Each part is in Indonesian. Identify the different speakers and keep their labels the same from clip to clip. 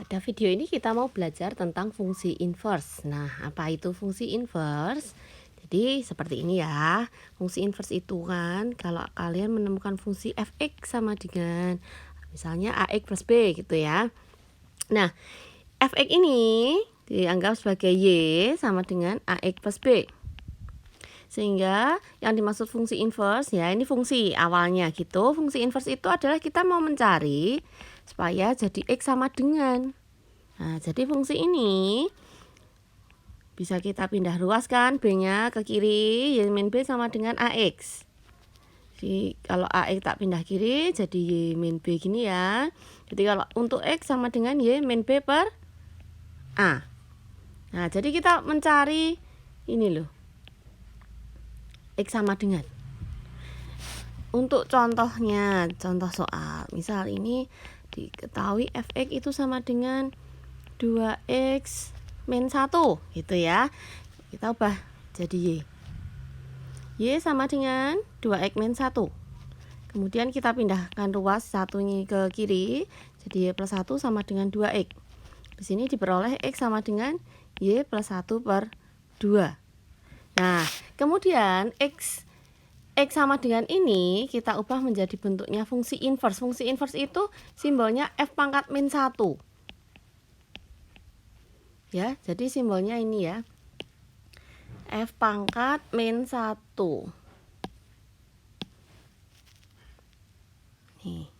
Speaker 1: Pada video ini kita mau belajar tentang fungsi inverse. Nah, apa itu fungsi inverse? Jadi seperti ini ya. Fungsi inverse itu kan kalau kalian menemukan fungsi f(x) sama dengan misalnya ax plus b gitu ya. Nah, f(x) ini dianggap sebagai y sama dengan ax plus b. Sehingga yang dimaksud fungsi inverse ya ini fungsi awalnya gitu. Fungsi inverse itu adalah kita mau mencari supaya jadi x sama dengan. Nah, jadi fungsi ini bisa kita pindah ruaskan b-nya ke kiri, y min b sama dengan ax. Jadi kalau ax tak pindah kiri jadi y min b gini ya. Jadi kalau untuk x sama dengan y min b per a. Nah, jadi kita mencari ini loh. X sama dengan. Untuk contohnya, contoh soal. Misal ini diketahui f(x) itu sama dengan 2x min 1 gitu ya. Kita ubah jadi y. Y sama dengan 2x min 1. Kemudian kita pindahkan ruas satunya ke kiri. Jadi y plus 1 sama dengan 2x. Di sini diperoleh x sama dengan y plus 1 per 2. Nah, kemudian x sama dengan ini kita ubah menjadi bentuknya fungsi inverse. Fungsi inverse itu simbolnya f pangkat min 1. Ya, jadi simbolnya ini ya. F pangkat min 1. Nih.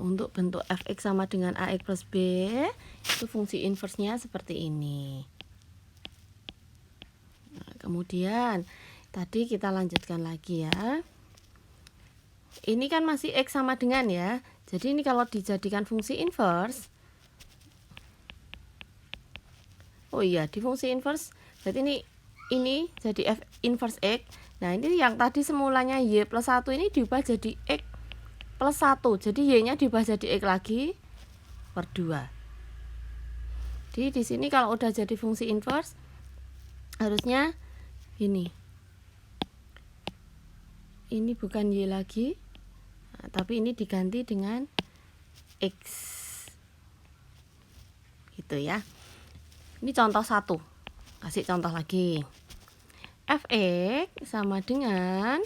Speaker 1: Untuk bentuk fx sama dengan ax plus b, itu fungsi inverse-nya seperti ini. Nah, kemudian tadi kita lanjutkan lagi ya. Ini kan masih x sama dengan ya. Jadi ini kalau dijadikan fungsi inverse. Oh iya, di fungsi inverse berarti ini jadi f inverse x. Nah, ini yang tadi semulanya y plus 1 ini diubah jadi x plus 1. Jadi y-nya diubah jadi x lagi per 2. Jadi di sini kalau udah jadi fungsi inverse harusnya ini. Ini bukan y lagi. Nah, tapi ini diganti dengan x. Gitu ya. Ini contoh 1. Kasih contoh lagi. Fx sama dengan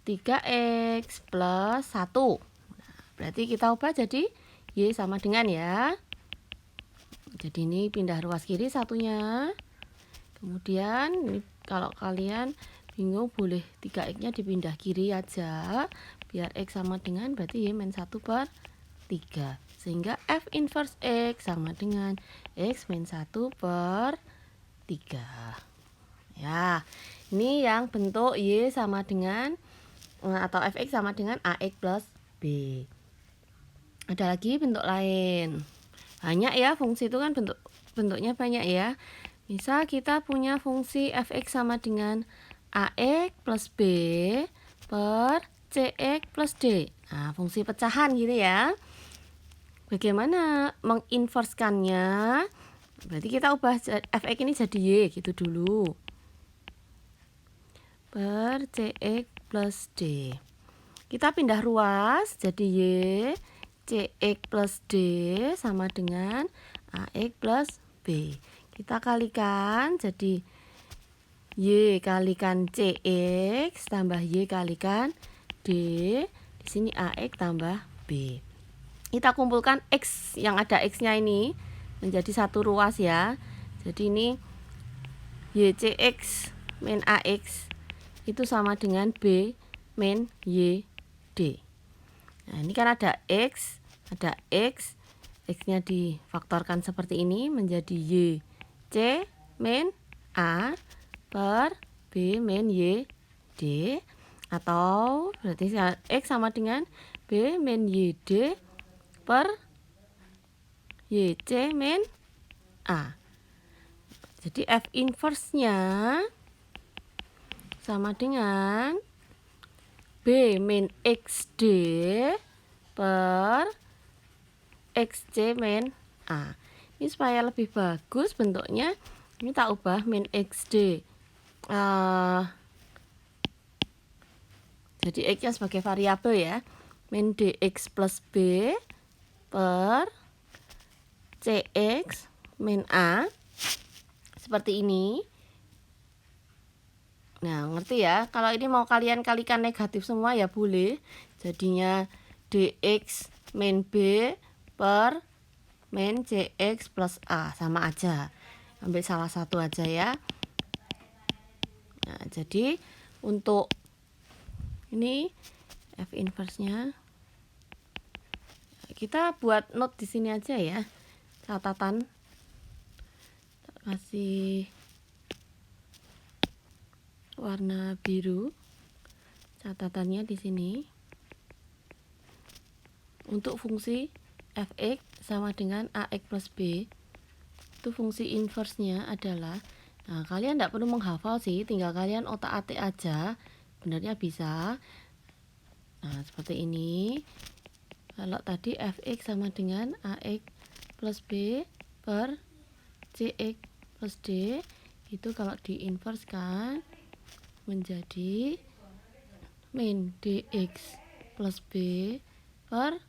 Speaker 1: 3x plus 1. Nah, berarti kita ubah jadi y sama dengan ya. Jadi ini pindah ruas kiri satunya. Kemudian ini kalau kalian bingung boleh 3x-nya dipindah kiri aja. Biar x sama dengan berarti y min 1 per 3. Sehingga f inverse x sama dengan x min 1 per 3. Ya, ini yang bentuk y sama dengan atau fx sama dengan ax plus b. Ada lagi bentuk lain. Banyak ya, fungsi itu kan bentuknya banyak ya. Misal kita punya fungsi fx sama dengan ax plus b per cx plus d. Nah, fungsi pecahan gitu ya. Bagaimana menginverskannya? Berarti kita ubah fx ini jadi y gitu dulu. Per cx plus d. Kita pindah ruas jadi y cx plus d sama dengan ax plus b. Kita kalikan jadi y kalikan cx tambah y kalikan d. Di sini ax tambah b. Kita kumpulkan x yang ada x-nya ini menjadi satu ruas ya. Jadi ini ycx min ax itu sama dengan b min yd. Nah, ini kan ada x, x-nya difaktorkan seperti ini menjadi y c min a per b min yd, atau berarti x sama dengan b min yd per yc min a. Jadi f inverse-nya sama dengan b min xd per xc min a. Ini supaya lebih bagus bentuknya, ini tak ubah min xd. Jadi x-nya sebagai variabel ya. min dx plus b per cx min a. Seperti ini. Nah, ngerti ya? Kalau ini mau kalian kalikan negatif semua ya boleh. Jadinya dx min b per min cx plus a. Sama aja. Ambil salah satu aja ya. Nah, jadi untuk ini F inverse-nya kita buat note di sini aja ya. Catatan. Kasih warna biru. Catatannya di sini. Untuk fungsi fx sama dengan ax plus b. Itu fungsi inverse-nya adalah, nah kalian tidak perlu menghafal sih, tinggal kalian otak-atik aja. Sebenarnya bisa. Nah, seperti ini. Kalau tadi fx sama dengan ax plus b per cx plus d, itu kalau diinverskan menjadi min dx plus b per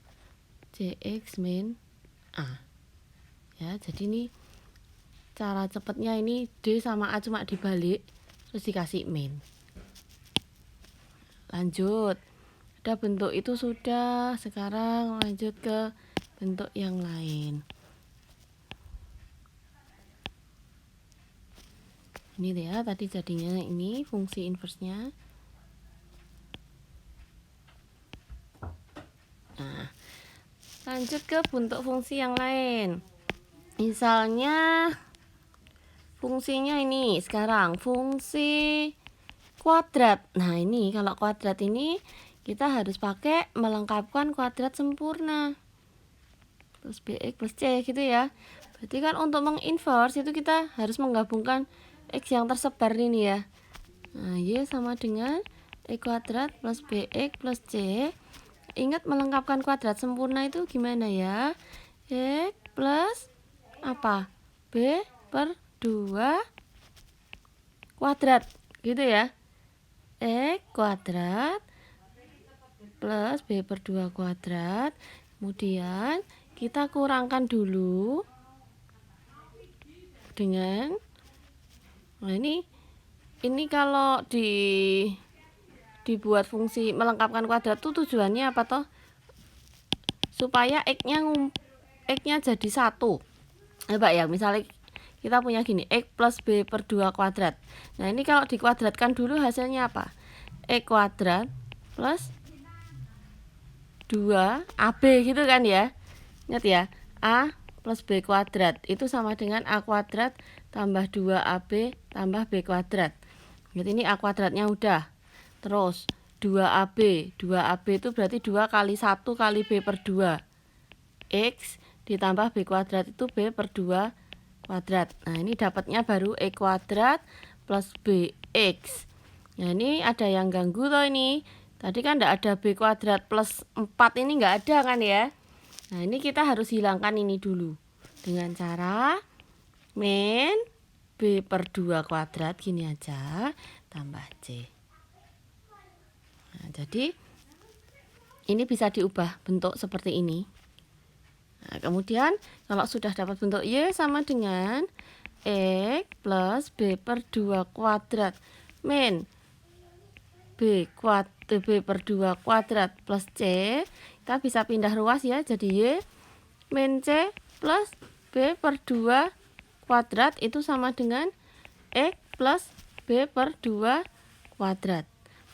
Speaker 1: cx min a. Ya, jadi ini cara cepatnya ini d sama a cuma dibalik terus dikasih min. Lanjut. Ada bentuk itu sudah, sekarang lanjut ke bentuk yang lain. Ini ya, tadi jadinya ini fungsi inverse-nya. Nah, lanjut ke bentuk fungsi yang lain. Misalnya fungsinya ini sekarang fungsi kuadrat. Nah, ini kalau kuadrat ini kita harus pakai melengkapkan kuadrat sempurna. Terus bx plus c gitu ya. Berarti kan untuk menginverse itu kita harus menggabungkan x yang tersebar ini ya. Nah, y sama dengan e kuadrat plus bx plus c. Ingat melengkapkan kuadrat sempurna itu gimana ya? X plus apa? B per 2 kuadrat gitu ya. X kuadrat plus b per 2 kuadrat. Kemudian kita kurangkan dulu dengan, nah ini kalau dibuat fungsi melengkapkan kuadrat tuh tujuannya apa toh? Supaya x-nya jadi 1. Pak ya, misalnya kita punya gini, x plus b per 2 kuadrat. Nah, ini kalau dikuadratkan dulu hasilnya apa? X kuadrat plus 2ab gitu kan ya. Ingat ya, a plus b kuadrat itu sama dengan a kuadrat tambah 2ab tambah b kuadrat. Jadi ini a kuadratnya udah. Terus 2ab itu berarti 2 kali 1 kali b per 2. X ditambah b kuadrat itu b per 2 kuadrat. Nah, ini dapatnya baru e kuadrat plus bx. Nah, ini ada yang ganggu toh ini. Tadi kan tidak ada b kuadrat plus 4, ini nggak ada kan ya. Nah, ini kita harus hilangkan ini dulu. Dengan cara min b per 2 kuadrat gini aja tambah c. Nah, jadi ini bisa diubah bentuk seperti ini. Nah, kemudian kalau sudah dapat bentuk y sama dengan x plus b per 2 kuadrat min b per 2 kuadrat plus c, kita bisa pindah ruas ya, jadi y min c plus b per 2 kuadrat itu sama dengan x plus b per 2 kuadrat.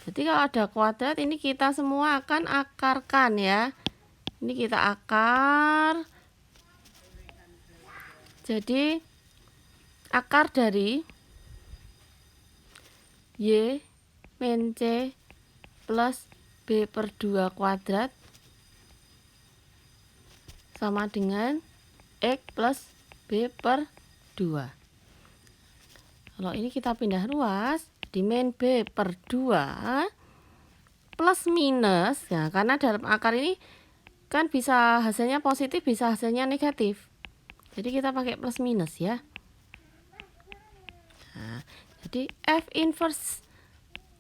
Speaker 1: Jadi kalau ada kuadrat ini kita semua akan akarkan ya. Ini kita akar. Jadi akar dari y min c plus b per 2 kuadrat sama dengan x plus b per 2. Kalau ini kita pindah ruas, di min b per 2 plus minus, ya, karena dalam akar ini kan bisa hasilnya positif, bisa hasilnya negatif. Jadi kita pakai plus minus ya. Nah, jadi F inverse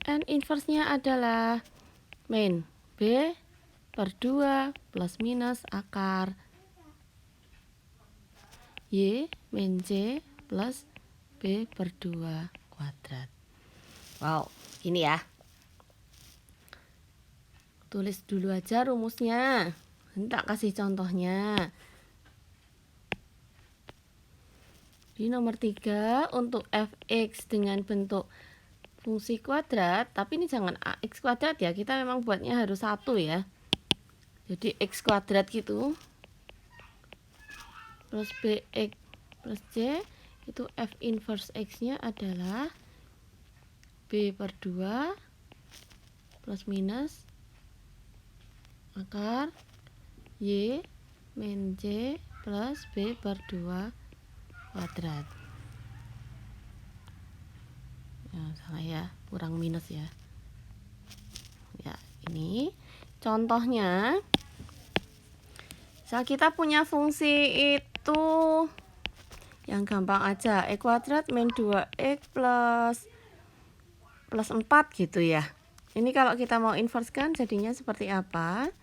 Speaker 1: N inverse-nya adalah min B per 2 plus minus akar Y min C plus B per 2 kuadrat. Wow, ini ya. Tulis dulu aja rumusnya. Nanti tak kasih contohnya. Di nomor 3 untuk fx dengan bentuk fungsi kuadrat, tapi ini jangan ax kuadrat ya, kita memang buatnya harus 1 ya. Jadi x kuadrat gitu plus bx plus c, itu f inverse x nya adalah b per 2 plus minus akar y min c plus b per 2 kuadrat. Ya, salah ya, kurang minus ya. Ya, ini contohnya. Misal kita punya fungsi itu yang gampang aja, x kuadrat min 2x plus 4 gitu ya. Ini kalau kita mau inverse-kan jadinya seperti apa?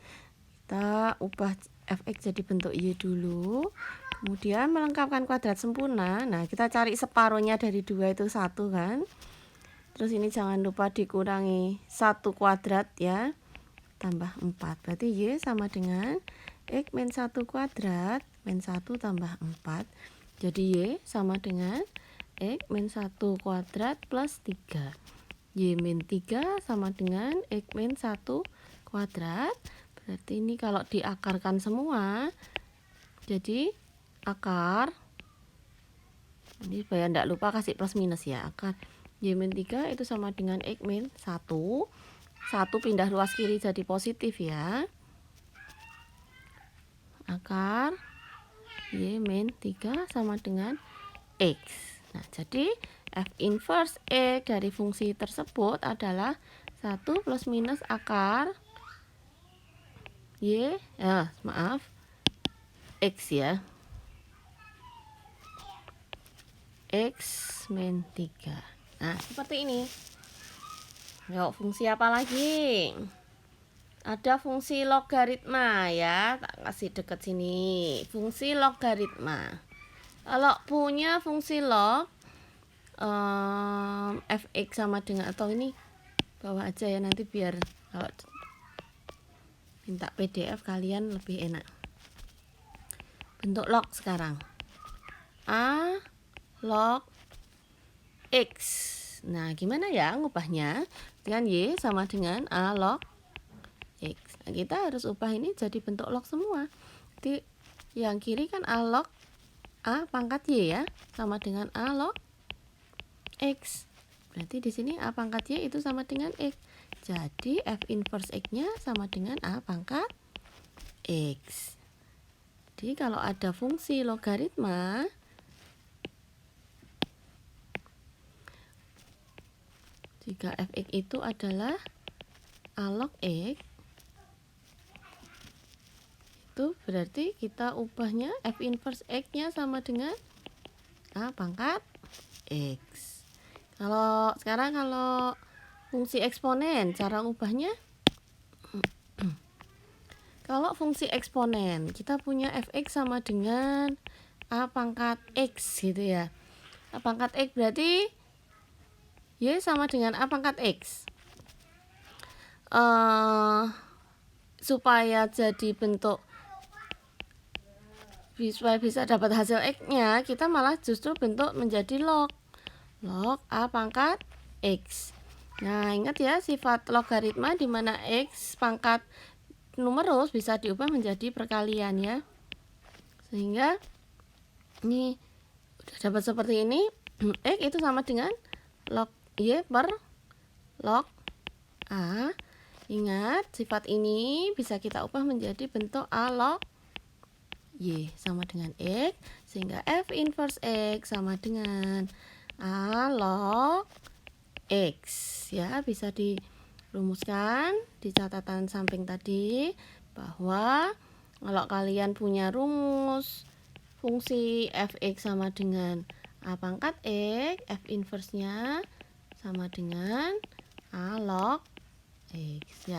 Speaker 1: Kita ubah fx jadi bentuk y dulu. Kemudian melengkapkan kuadrat sempurna. Nah, kita cari separuhnya dari 2 itu 1 kan. Terus ini jangan lupa dikurangi 1 kuadrat ya. Tambah 4. Berarti y sama dengan x min 1 kuadrat min 1 tambah 4. Jadi y sama dengan x min 1 kuadrat plus 3. Y min 3 sama dengan x min 1 kuadrat. Berarti ini kalau diakarkan semua, jadi akar, ini supaya tidak lupa kasih plus minus ya, akar y min 3 itu sama dengan x min 1. 1 pindah ruas kiri jadi positif ya. Akar y min 3 sama dengan x. Nah, jadi f inverse x dari fungsi tersebut adalah 1 plus minus akar y, x ya. X min 3. Nah, seperti ini. Yuk, fungsi apa lagi? Ada fungsi logaritma ya, tak kasih deket sini. Fungsi logaritma. Kalau punya fungsi log, fx sama dengan, atau ini bawa aja ya, nanti biar kalau minta PDF kalian lebih enak. Bentuk log sekarang. A log x. Nah, gimana ya ngubahnya? Dengan y sama dengan a log x. Nah, kita harus ubah ini jadi bentuk log semua. Jadi yang kiri kan a log a pangkat y ya, sama dengan a log x. Berarti di sini a pangkat y itu sama dengan x. Jadi f inverse x-nya sama dengan a pangkat x. Jadi kalau ada fungsi logaritma, jika fx itu adalah a log x, itu berarti kita ubahnya f inverse x-nya sama dengan a pangkat x. Sekarang kalau fungsi eksponen, cara ubahnya, kalau fungsi eksponen kita punya fx sama dengan a pangkat x gitu ya. A pangkat x berarti y sama dengan a pangkat x. Supaya jadi bentuk, supaya bisa dapat hasil x-nya, kita malah justru bentuk menjadi log a pangkat x. Nah, ingat ya sifat logaritma di mana x pangkat numerus bisa diubah menjadi perkalian ya. Sehingga ini udah dapat seperti ini. X itu sama dengan log y per log a. Ingat, sifat ini bisa kita ubah menjadi bentuk a log y sama dengan x, sehingga f inverse x sama dengan a log x ya. Bisa dirumuskan di catatan samping tadi bahwa kalau kalian punya rumus fungsi fx sama dengan a pangkat x, f inverse-nya sama dengan a log x ya.